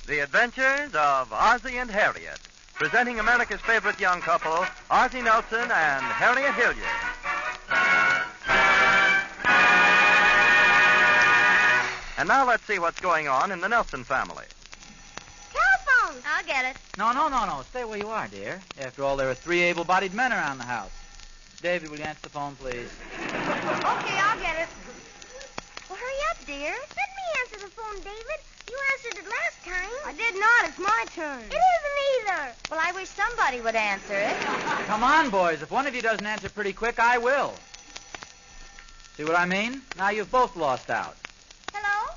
The Adventures of Ozzie and Harriet, presenting America's favorite young couple, Ozzie Nelson and Harriet Hilliard. And now let's see what's going on in the Nelson family. Telephone! I'll get it. No. Stay where you are, dear. After all, there are 3 able-bodied men around the house. David, will you answer the phone, please? Okay, I'll get it. Well, hurry up, dear. Let me answer the phone, David. You answered it last time. I did not. It's my turn. It isn't either. Well, I wish somebody would answer it. Come on, boys. If one of you doesn't answer pretty quick, I will. See what I mean? Now you've both lost out. Hello?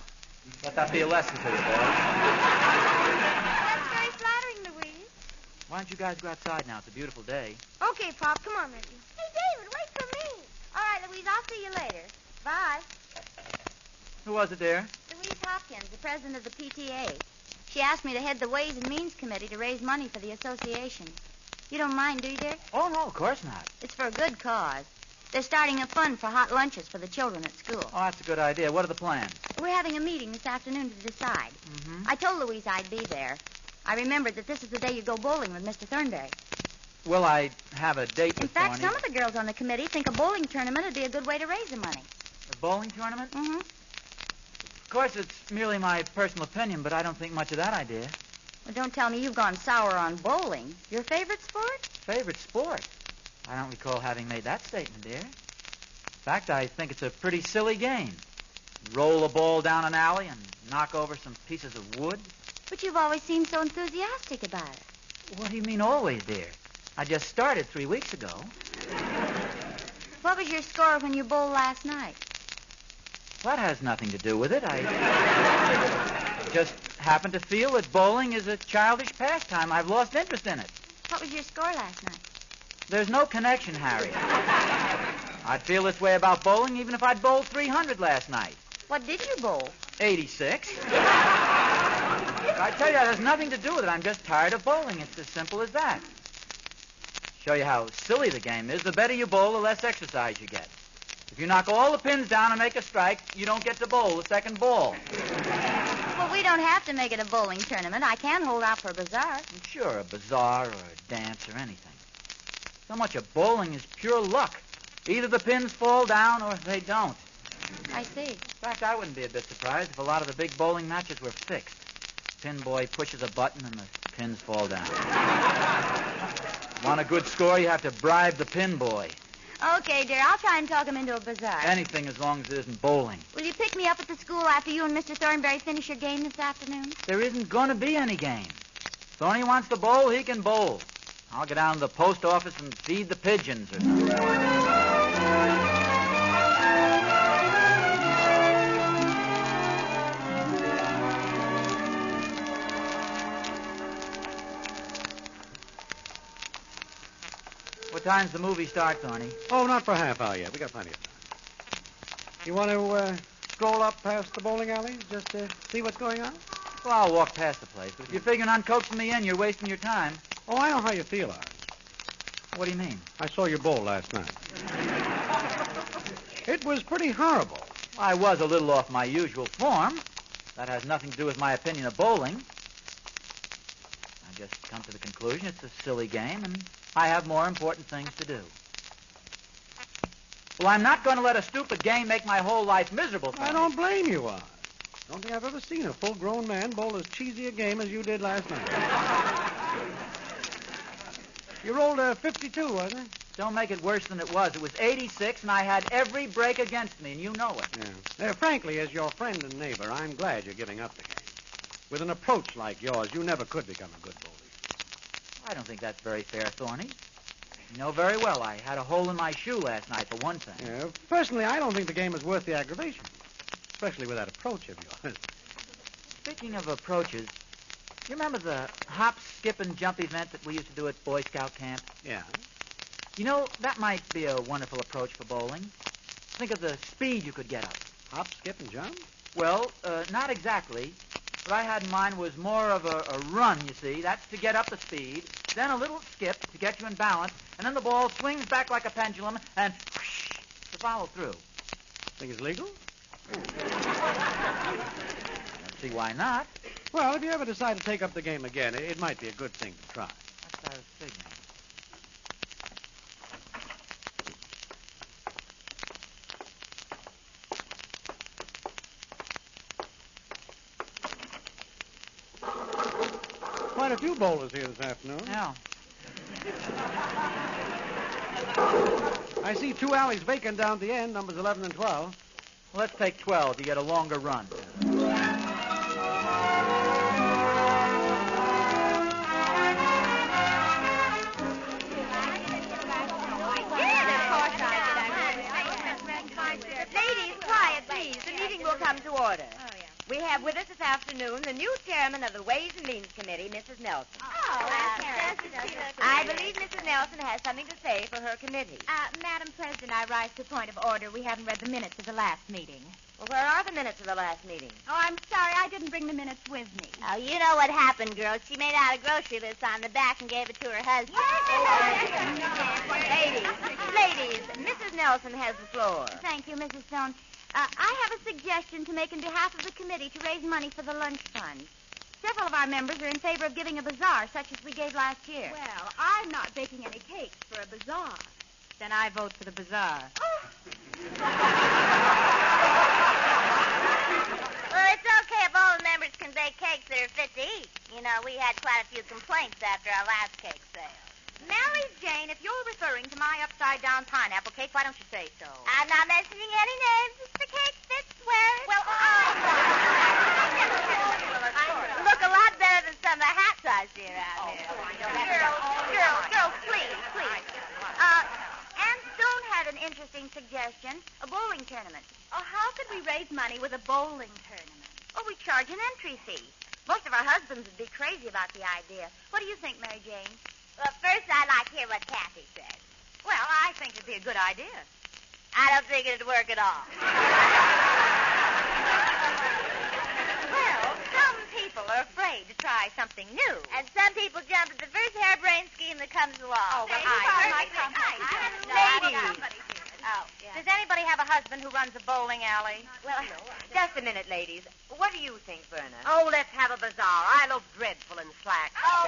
Let that be a lesson to you, boys. That's very flattering, Louise. Why don't you guys go outside now? It's a beautiful day. Okay, Pop. Come on, Reggie. Hey, David, wait for me. All right, Louise, I'll see you later. Bye. Who was it, dear? Louise Hopkins, the president of the PTA. She asked me to head the Ways and Means Committee to raise money for the association. You don't mind, do you, dear? Oh, no, of course not. It's for a good cause. They're starting a fund for hot lunches for the children at school. Oh, that's a good idea. What are the plans? We're having a meeting this afternoon to decide. Mm-hmm. I told Louise I'd be there. I remembered that this is the day you go bowling with Mr. Thornberry. Well, I have a date In with fact, Thorny. some of the girls on the committee think a bowling tournament would be a good way to raise the money. A bowling tournament? Mm-hmm. Of course, it's merely my personal opinion, but I don't think much of that idea. Well, don't tell me you've gone sour on bowling. Your favorite sport? Favorite sport? I don't recall having made that statement, dear. In fact, I think it's a pretty silly game. Roll a ball down an alley and knock over some pieces of wood. But you've always seemed so enthusiastic about it. What do you mean always, dear? I just started 3 weeks ago. What was your score when you bowled last night? That has nothing to do with it. I just happen to feel that bowling is a childish pastime. I've lost interest in it. What was your score last night? There's no connection, Harriet. I'd feel this way about bowling even if I'd bowled 300 last night. What did you bowl? 86. I tell you, that has nothing to do with it. I'm just tired of bowling. It's as simple as that. Show you how silly the game is. The better you bowl, the less exercise you get. If you knock all the pins down and make a strike, you don't get to bowl the second ball. Well, we don't have to make it a bowling tournament. I can hold out for a bazaar. Sure, a bazaar or a dance or anything. So much of bowling is pure luck. Either the pins fall down or they don't. I see. In fact, I wouldn't be a bit surprised if a lot of the big bowling matches were fixed. Pin boy pushes a button and the pins fall down. Want a good score, you have to bribe the pin boy. Okay, dear. I'll try and talk him into a bazaar. Anything as long as it isn't bowling. Will you pick me up at the school after you and Mr. Thornberry finish your game this afternoon? There isn't going to be any game. If Thorny wants to bowl, he can bowl. I'll go down to the post office and feed the pigeons or something. What time's the movie start, Thorny? Oh, not for a half hour yet. We got plenty of time. You want to stroll up past the bowling alley just to see what's going on? Well, I'll walk past the place, but if you're figuring on coaxing me in, you're wasting your time. Oh, I know how you feel, Art. What do you mean? I saw your bowl last night. It was pretty horrible. I was a little off my usual form. That has nothing to do with my opinion of bowling. I just come to the conclusion it's a silly game, and I have more important things to do. Well, I'm not going to let a stupid game make my whole life miserable for me. I don't blame you, Art. Don't think I've ever seen a full-grown man bowl as cheesy a game as you did last night. You rolled a 52, wasn't it? Don't make it worse than it was. It was 86, and I had every break against me, and you know it. Yeah. Frankly, as your friend and neighbor, I'm glad you're giving up the game. With an approach like yours, you never could become a good bowler. I don't think that's very fair, Thorny. You know very well I had a hole in my shoe last night, for one thing. Yeah, personally, I don't think the game is worth the aggravation, especially with that approach of yours. Speaking of approaches, you remember the hop, skip, and jump event that we used to do at Boy Scout camp? Yeah. You know, that might be a wonderful approach for bowling. Think of the speed you could get up. Hop, skip, and jump? Well, not exactly. What I had in mind was more of a run, you see. That's to get up the speed. Then a little skip to get you in balance. And then the ball swings back like a pendulum and whoosh, to follow through. Think it's legal? Let's see why not. Well, if you ever decide to take up the game again, it might be a good thing to try. That's what I was figuring. Quite a few bowlers here this afternoon. Yeah. I see 2 alleys vacant down at the end, numbers 11 and 12. Well, let's take 12. You get a longer run. Ladies, quiet, please. The meeting will come to order. We have with us this afternoon the new chairman of the Ways and Means Committee, Mrs. Nelson. I believe Mrs. Nelson has something to say for her committee. Madam President, I rise to a point of order. We haven't read the minutes of the last meeting. Well, where are the minutes of the last meeting? Oh, I'm sorry. I didn't bring the minutes with me. Oh, you know what happened, girls. She made out a grocery list on the back and gave it to her husband. Ladies, Mrs. Nelson has the floor. Thank you, Mrs. Stone. I have a suggestion to make in behalf of the committee to raise money for the lunch fund. Several of our members are in favor of giving a bazaar, such as we gave last year. Well, I'm not baking any cakes for a bazaar. Then I vote for the bazaar. Well, it's okay if all the members can bake cakes that are fit to eat. You know, we had quite a few complaints after our last cake sale. Mary Jane, if you're referring to my upside-down pineapple cake, why don't you say so? I'm not mentioning any names. It's the cake fits well. Well, look a lot better than some of the hats I see around here. Girls, please. Ann Stone had an interesting suggestion, a bowling tournament. Oh, how could we raise money with a bowling tournament? Oh, we charge an entry fee. Most of our husbands would be crazy about the idea. What do you think, Mary Jane? Well, first I'd like to hear what Kathy says. Well, I think it'd be a good idea. I don't think it'd work at all. Well, some people are afraid to try something new. And some people jump at the first harebrained scheme that comes along. Oh, well, Ladies. Oh, yeah. Does anybody have a husband who runs a bowling alley? Well, just a minute, ladies. What do you think, Verna? Oh, let's have a bazaar. I look dreadful in slacks. Oh,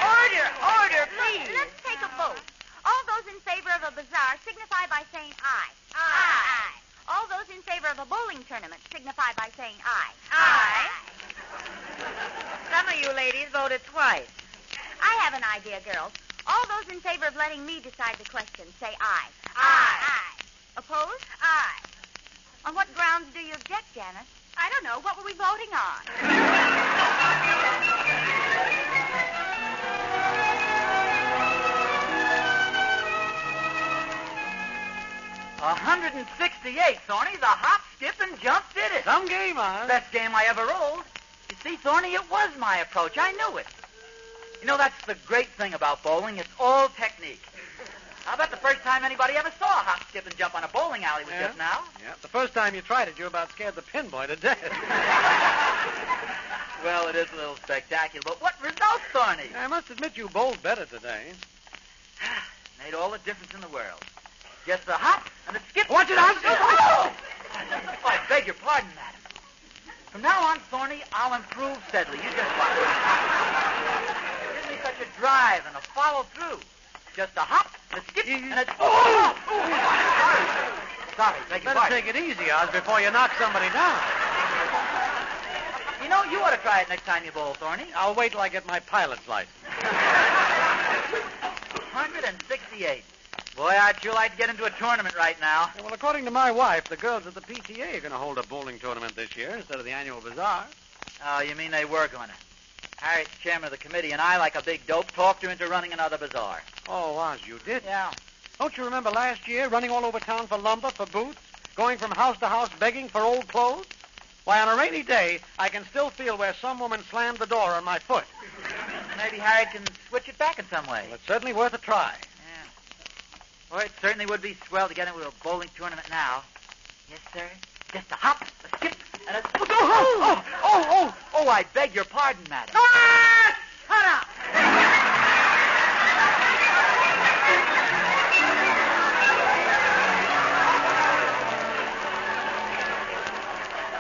Order, please. Let's take a vote. All those in favor of a bazaar signify by saying aye. Aye. All those in favor of a bowling tournament signify by saying aye. Aye. Some of you ladies voted twice. I have an idea, girls. All those in favor of letting me decide the question say aye. Aye. Opposed? Aye. On what grounds do you object, Janice? I don't know. What were we voting on? 168, Thorny. The hop, skip, and jump did it. Some game, Oz. Best game I ever rolled. You see, Thorny, it was my approach. I knew it. You know, that's the great thing about bowling. It's all technique. I bet the first time anybody ever saw a hop, skip, and jump on a bowling alley was just now. Yeah, the first time you tried it, you about scared the pin boy to death. Well, it is a little spectacular, but what results, Thorny? I must admit you bowled better today. Made all the difference in the world. Just a hop and a skip. Watch it, Oz. Oh! I beg your pardon, madam. From now on, Thorny, I'll improve steadily. You just watch. Give me such a drive and a follow-through. Just a hop, and a skip, and a... Oh! Sorry, beg your Better pardon. take it easy, Oz, before you knock somebody down. You know, you ought to try it next time you bowl, Thorny. I'll wait till I get my pilot's license. 168. Boy, I'd sure like to get into a tournament right now. Yeah, well, according to my wife, the girls at the PTA are going to hold a bowling tournament this year instead of the annual bazaar. Oh, you mean they were going to? Harriet's chairman of the committee, and I, like a big dope, talked her into running another bazaar. Oh, Oz, you did? Yeah. Don't you remember last year running all over town for lumber, for boots, going from house to house begging for old clothes? Why, on a rainy day, I can still feel where some woman slammed the door on my foot. Maybe Harriet can switch it back in some way. Well, it's certainly worth a try. Yeah. Well, it certainly would be swell to get into a bowling tournament now. Yes, sir. Just a hop, a skip, and a... Oh, I beg your pardon, madam. Ah! Shut up!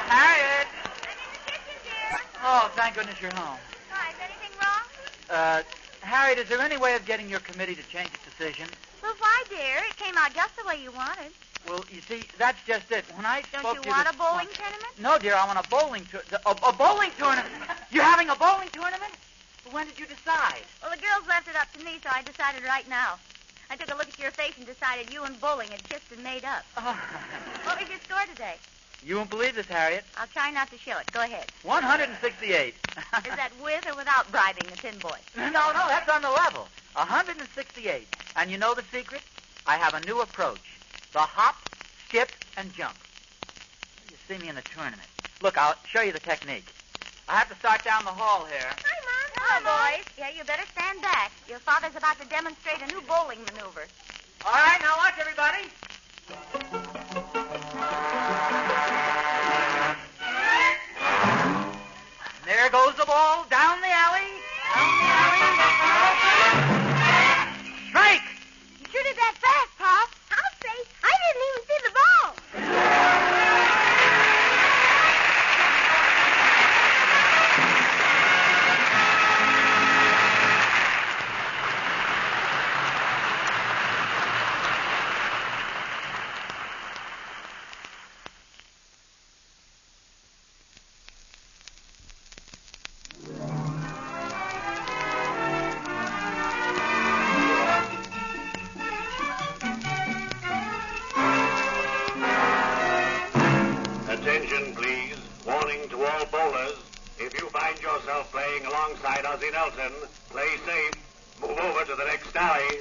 Harriet! thank goodness you're home. Why, is anything wrong? Harriet, is there any way of getting your committee to change its decision? Well, why, dear? It came out just the way you wanted. Well, you see, that's just it. When I Don't spoke you to want this a bowling tournament? No, dear, I want a bowling tournament. A bowling tournament? You're having a bowling tournament? Well, when did you decide? Well, the girls left it up to me, so I decided right now. I took a look at your face and decided you and bowling had kissed and made up. Oh. What was your score today? You won't believe this, Harriet. I'll try not to show it. Go ahead. 168. Is that with or without bribing the tin boy? No, that's on the level. 168. And you know the secret? I have a new approach. The hop, skip, and jump. You see me in the tournament. Look, I'll show you the technique. I have to start down the hall here. Hi, Mom. Hello, boys. Yeah, you better stand back. Your father's about to demonstrate a new bowling maneuver. All right, now watch, everybody. There goes the ball down the alley. Strike! You sure did that fast, Pop. I'll say I didn't even see the ball. Attention, please. Warning to all bowlers. If you find yourself playing alongside Ozzie Nelson, play safe. Move over to the next alley.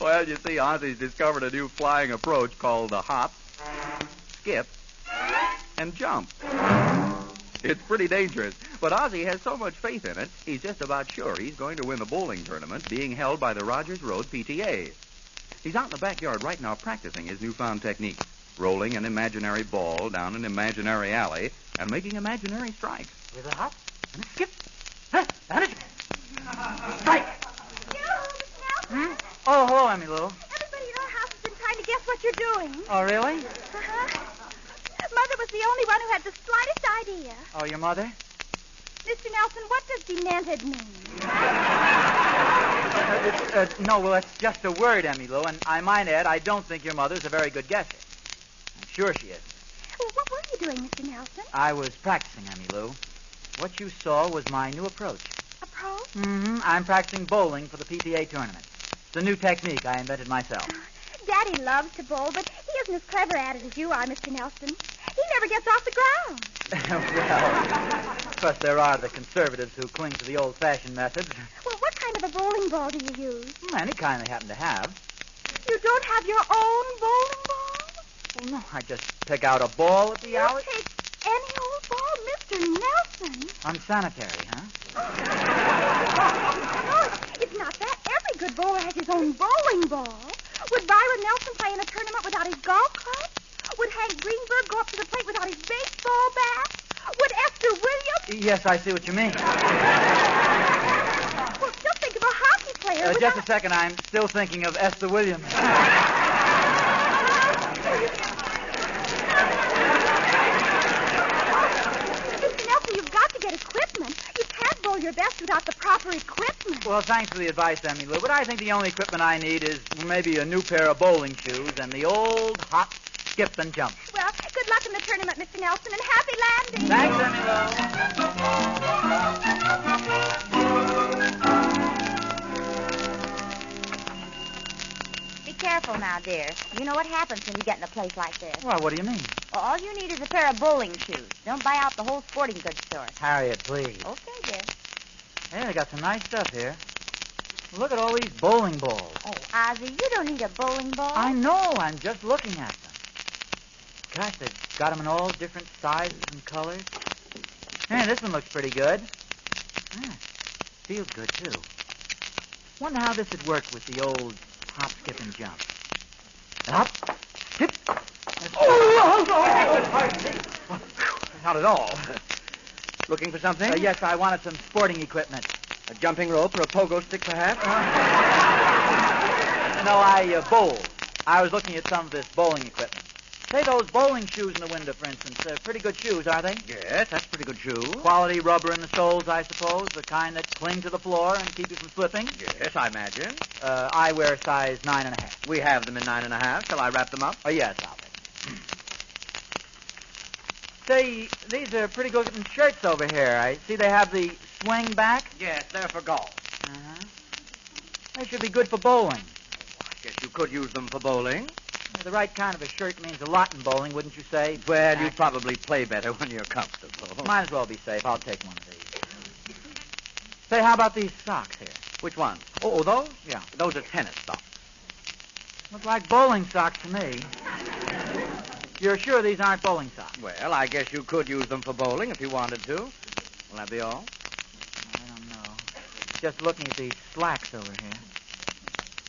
Well, you see, Ozzie's discovered a new flying approach called the hop, skip, and jump. It's pretty dangerous, but Ozzie has so much faith in it, he's just about sure he's going to win the bowling tournament being held by the Rogers Road PTA. He's out in the backyard right now practicing his newfound technique, rolling an imaginary ball down an imaginary alley and making imaginary strikes. With a hop and a skip. And a strike. Hmm? Oh, hello, Emmy Lou. Everybody in our house has been trying to guess what you're doing. Oh, really? Uh-huh. Mother was the only one who had the slightest idea. Oh, your mother? Mr. Nelson, what does demented mean? No, well, it's just a word, Emmy Lou, and I might add, I don't think your mother's a very good guesser. I'm sure she isn't. Well, what were you doing, Mr. Nelson? I was practicing, Emmy Lou. What you saw was my new approach. Approach? Mm-hmm. I'm practicing bowling for the PTA tournament. It's a new technique I invented myself. Daddy loves to bowl, but he isn't as clever at it as you are, Mr. Nelson. He never gets off the ground. Well, of course, there are the conservatives who cling to the old-fashioned methods. Well, what kind of a bowling ball do you use? Any kind they happen to have. You don't have your own bowling ball? Well, no, I just pick out a ball at the You alley. take any old ball, Mr. Nelson. Unsanitary, huh? No, it's not that. Every good bowler has his own bowling ball. Would Byron Nelson play in a tournament without his golf club? Would Hank Greenberg go up to the plate without his baseball bat? Would Esther Williams? Yes, I see what you mean. Well, just think of a hockey player Just without... a second, I'm still thinking of Esther Williams. Mr. Nelson, you've got to get equipment. You can't bowl your best without the proper equipment. Well, thanks for the advice, Emmy Lou, but I think the only equipment I need is maybe a new pair of bowling shoes and the old hop, skip, and jump. Well, good luck in the tournament, Mr. Nelson, and happy landing. Thanks, Emmy Be careful now, dear. You know what happens when you get in a place like this. Lou. Well, what do you mean? Well, all you need is a pair of bowling shoes. Don't buy out the whole sporting goods store. Harriet, please. Okay, dear. Hey, they got some nice stuff here. Look at all these bowling balls. Oh, Ozzie, you don't need a bowling ball. I know. I'm just looking at them. Gosh, they've got them in all different sizes and colors. Hey, this one looks pretty good. Feels good, too. Wonder how this would work with the old hop, skip, and jump. Hop, skip. Not at all. Looking for something? Yes, I wanted some sporting equipment. A jumping rope or a pogo stick, perhaps? No, I bowl. I was looking at some of this bowling equipment. Say, those bowling shoes in the window, for instance, they're pretty good shoes, are they? Yes, that's pretty good shoe. Quality rubber in the soles, I suppose, the kind that cling to the floor and keep you from slipping? Yes, I imagine. I wear size 9.5. We have them in 9.5. Shall I wrap them up? Oh, yes, I'll take them. Say, these are pretty good-looking shirts over here. I see they have the swing back. Yes, they're for golf. Uh-huh. They should be good for bowling. I guess you could use them for bowling. The right kind of a shirt means a lot in bowling, wouldn't you say? Well, you'd probably play better when you're comfortable. Might as well be safe. I'll take one of these. Say, how about these socks here? Which ones? Oh, those? Yeah. Those are tennis socks. Look like bowling socks to me. You're sure these aren't bowling socks? Well, I guess you could use them for bowling if you wanted to. Will that be all? I don't know. Just looking at these slacks over here.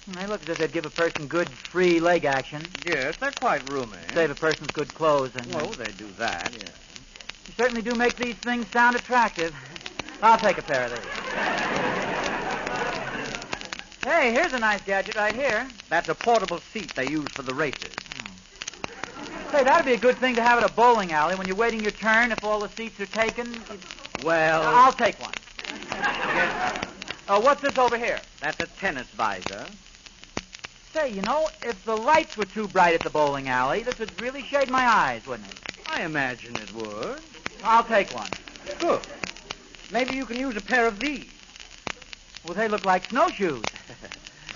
They look as if they'd give a person good free leg action. Yes, they're quite roomy. Save a person's good clothes. And Oh, they do that, yes. You certainly do make these things sound attractive. I'll take a pair of these. Hey, here's a nice gadget right here. That's a portable seat they use for the races. Say, that'd be a good thing to have at a bowling alley when you're waiting your turn. If all the seats are taken, Well, I'll take one. yes, What's this over here? that's a tennis visor. Say, you know, if the lights were too bright at the bowling alley, this would really shade my eyes, wouldn't it? I imagine it would. I'll take one. Good. Maybe you can use a pair of these. Well, they look like snowshoes.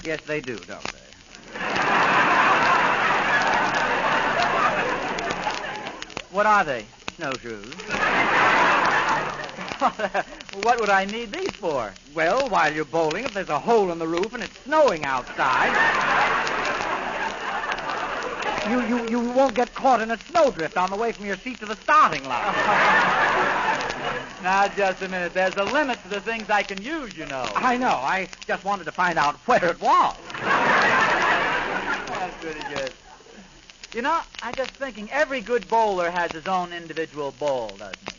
Yes, they do, don't they? What are they? Snowshoes. What would I need these for? Well, while you're bowling, if there's a hole in the roof and it's snowing outside, you won't get caught in a snowdrift on the way from your seat to the starting line. Now, just a minute. There's a limit to the things I can use, you know. I know. I just wanted to find out where it was. That's pretty good. You know, I'm just thinking every good bowler has his own individual ball, doesn't he?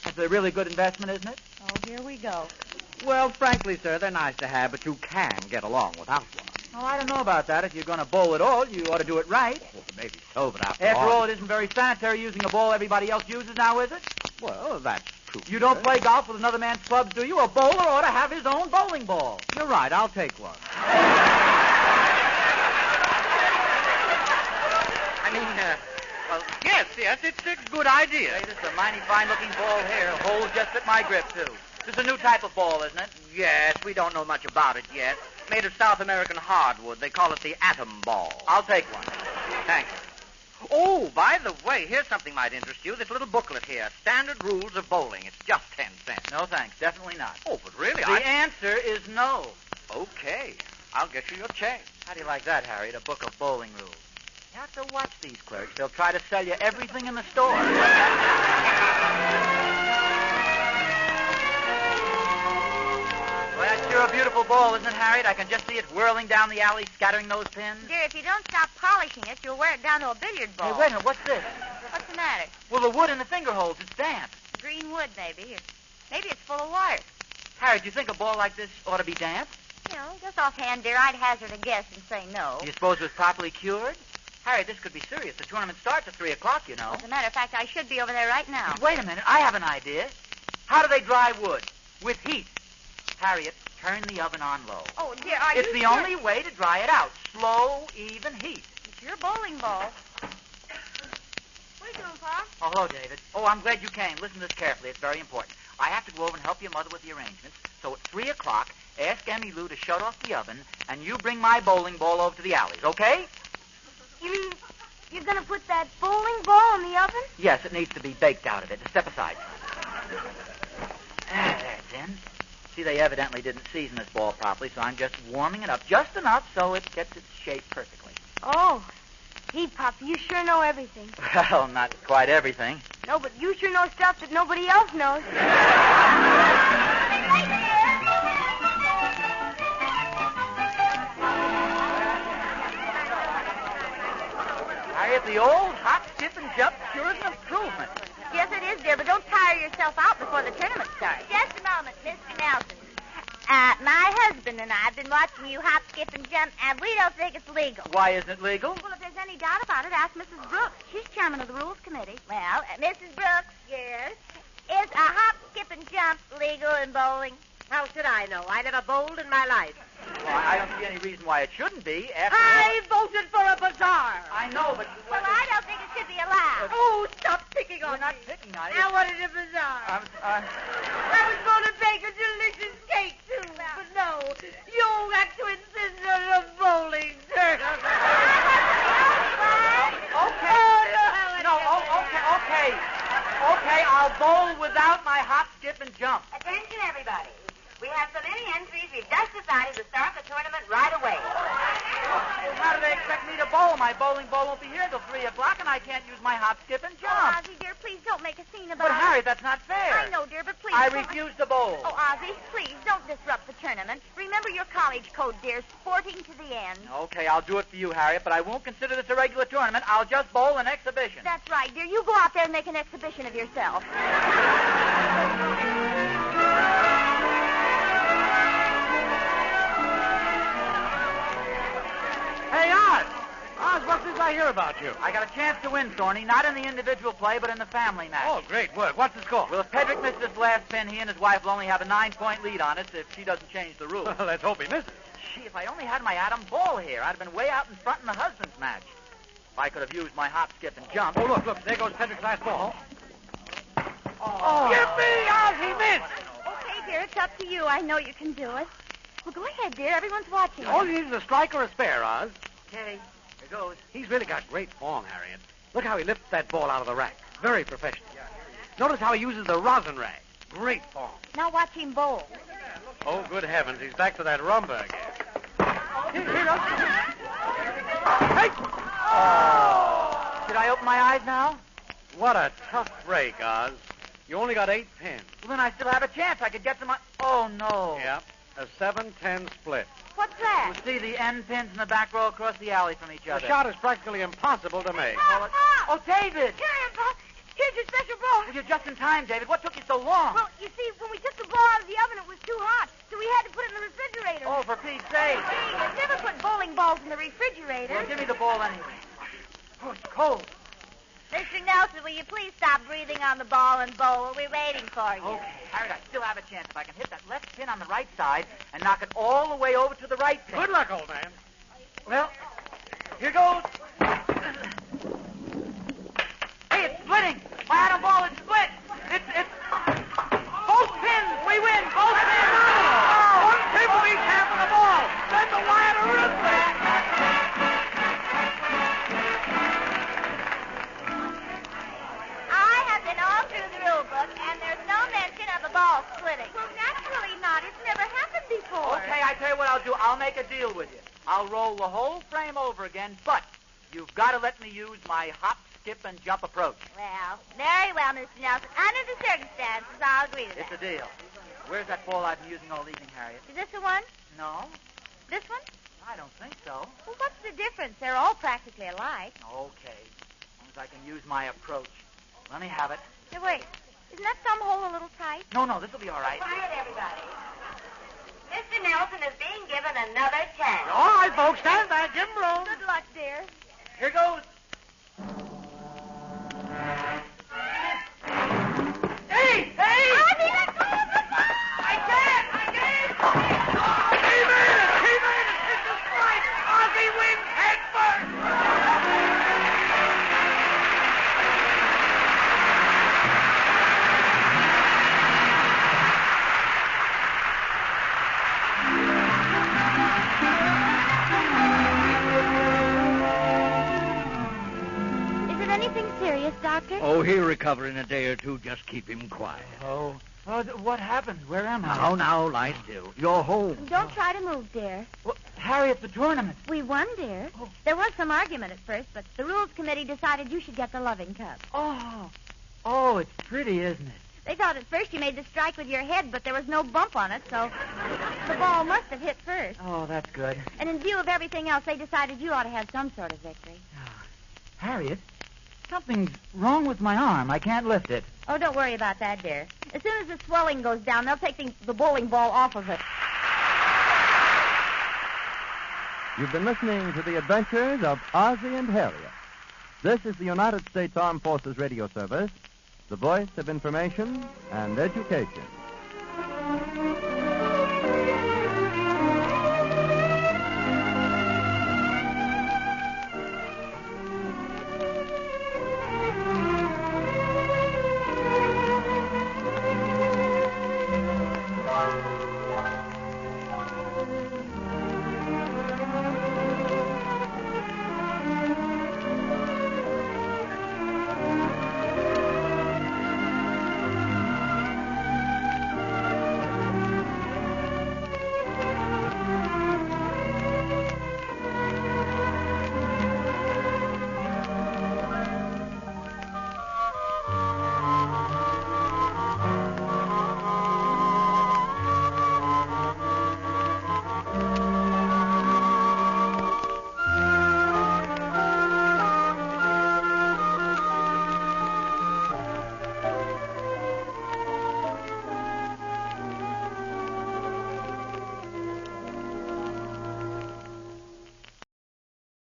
That's a really good investment, isn't it? Oh, here we go. Well, frankly, sir, they're nice to have, but you can get along without one. Oh, I don't know about that. If you're going to bowl at all, you ought to do it right. Well, maybe so, but after After all, it isn't very sanitary using a ball everybody else uses now, is it? Well, that's true. You don't play golf with another man's clubs, do you? A bowler ought to have his own bowling ball. You're right. I'll take one. Well, yes, it's a good idea. Hey, this is a mighty fine-looking ball here. Holes just fit my grip, too. This is a new type of ball, isn't it? Yes, we don't know much about it yet. Made of South American hardwood. They call it the atom ball. I'll take one. Thanks. Oh, by the way, here's something might interest you. This little booklet here, Standard Rules of Bowling. It's just 10 cents. No, thanks. Definitely not. Oh, but really, The answer is no. Okay. I'll get you your change. How do you like that, Harriet? A book of bowling rules. You have to watch these clerks. They'll try to sell you everything in the store. Well, that's sure a beautiful ball, isn't it, Harriet? I can just see it whirling down the alley, scattering those pins. Dear, if you don't stop polishing it, you'll wear it down to a billiard ball. Hey, wait a minute. What's this? What's the matter? Well, the wood in the finger holes. It's damp. Green wood, maybe. Or maybe it's full of water. Harriet, do you think a ball like this ought to be damp? You know, just offhand, dear, I'd hazard a guess and say no. Do you suppose it was properly cured? Harriet, this could be serious. The tournament starts at 3 o'clock, you know. As a matter of fact, I should be over there right now. Wait a minute. I have an idea. How do they dry wood? With heat. Harriet, turn the oven on low. Oh, dear, are It's you the sure? only way to dry it out. Slow, even heat. It's your bowling ball. What are you doing, Pa? Oh, hello, David. Oh, I'm glad you came. Listen to this carefully. It's very important. I have to go over and help your mother with the arrangements. So at 3 o'clock, ask Emmy Lou to shut off the oven, and you bring my bowling ball over to the alleys, okay? You mean you're going to put that bowling ball in the oven? Yes, it needs to be baked out of it. Step aside. There it's in. See, they evidently didn't season this ball properly, so I'm just warming it up just enough so it gets its shape perfectly. Oh, gee, Papa, you sure know everything. Well, not quite everything. No, but you sure know stuff that nobody else knows. Harriet, the old hop, skip, and jump sure is an improvement. Yes, it is, dear, but don't tire yourself out before the tournament starts. Just a moment, Mr. Nelson. My husband and I have been watching you hop, skip, and jump, and we don't think it's legal. Why isn't it legal? Well, if there's any doubt about it, ask Mrs. Brooks. She's chairman of the Rules Committee. Well, Mrs. Brooks. Yes? Is a hop, skip, and jump legal in bowling? How should I know? I never bowled in my life. Well, I don't see any reason why it shouldn't be. I voted for a bazaar. I know, but... Well, I don't think it should be allowed. Oh, stop picking on We're not me. picking on it. Now, what is a bazaar? I was going to bake a delicious cake, too. But no, you have to insist on a bowling tournament. Okay, I'll bowl without my hop, skip, and jump. Attention, everybody. We have so many entries, we've just decided to start the tournament right away. Well, how do they expect me to bowl? My bowling ball won't be here till 3 o'clock, and I can't use my hop, skip, and jump. Oh, Ozzie, dear, please don't make a scene about But, it. Harriet, that's not fair. I know, dear, but please. I don't- refuse to bowl. Oh, Ozzie, please, don't disrupt the tournament. Remember your college code, dear, sporting to the end. Okay, I'll do it for you, Harriet, but I won't consider this a regular tournament. I'll just bowl an exhibition. That's right, dear. You go out there and make an exhibition of yourself. Hey, Oz! Oz, what's this I hear about you? I got a chance to win, Thorny, not in the individual play, but in the family match. Oh, great work. What's the score? Well, if Pedrick misses this last pin, he and his wife will only have a 9-point lead on us if she doesn't change the rules. Well, let's hope he misses. Gee, if I only had my Adam ball here, I'd have been way out in front in the husband's match. If I could have used my hop, skip, and jump. Oh, look. There goes Pedrick's last ball. Oh. Give me, Oz! He missed! Okay, dear, it's up to you. I know you can do it. Well, go ahead, dear. Everyone's watching. All you need is a strike or a spare, Oz. Okay, here goes. He's really got great form, Harriet. Look how he lifts that ball out of the rack. Very professional. Notice how he uses the rosin rag. Great form. Now watch him bowl. Oh, good heavens. He's back to that rumba again. Here goes. Hey! Oh! Did I open my eyes now? What a tough break, Oz. You only got 8 pins. Well, then I still have a chance. I could get some... Oh, no. Yep. A 7-10 split. What's that? You see the end pins in the back row across the alley from each The other. shot is practically impossible to make. Oh, David! Here's your special ball. Well, you're just in time, David. What took you so long? Well, you see, when we took the ball out of the oven, it was too hot, so we had to put it in the refrigerator. Oh, for Pete's sake. Gee, you never put bowling balls in the refrigerator. Well, give me the ball anyway. Oh, it's cold. Mr. Nelson, will you please stop breathing on the ball and bowl? We're waiting for you. Okay, Harriet, I still have a chance if I can hit that left pin on the right side and knock it all the way over to the right pin. Good luck, old man. Well, here goes. Hey, it's splitting. My atom ball is split. It's both pins. We win. Both pins. One pin from each half of the ball. Then the wire to wrist. I have been all through the rule book, and there's no mention of a ball splitting. Well, naturally not. It's never happened before. Okay, I tell you what I'll do. I'll make a deal with you. I'll roll the whole frame over again, but you've got to let me use my hop, skip, and jump approach. Well, very well, Mr. Nelson. Under the circumstances, I'll agree to It's that. a deal. Where's that ball I've been using all evening, Harriet? Is this the one? No, This one? I don't think so. Well, what's the difference? They're all practically alike. Okay, as long as I can use my approach. Let me have it. Hey, wait. Isn't that thumb hole a little tight? No, this will be all right. Quiet, everybody. Mr. Nelson is being given another chance. All right, folks, stand back. Give him room. Good luck, dear. Here goes. Hey! Ozzie, let go of the ball! I can't! He made it! It's a strike! Ozzie wins head first! Is it anything serious, Doctor? Oh, he'll recover in a day or two. Just keep him quiet. Oh, what happened? Where am I? Now, lie still. You're home. Don't try to move, dear. Well, Harriet, the tournament. We won, dear. There was some argument at first, but the Rules Committee decided you should get the loving cup. Oh, it's pretty, isn't it? They thought at first you made the strike with your head, but there was no bump on it, so the ball must have hit first. Oh, that's good. And in view of everything else, they decided you ought to have some sort of victory. Harriet, something's wrong with my arm. I can't lift it. Oh, don't worry about that, dear. As soon as the swelling goes down, they'll take the bowling ball off of it. You've been listening to the adventures of Ozzie and Harriet. This is the United States Armed Forces Radio Service, the voice of information and education.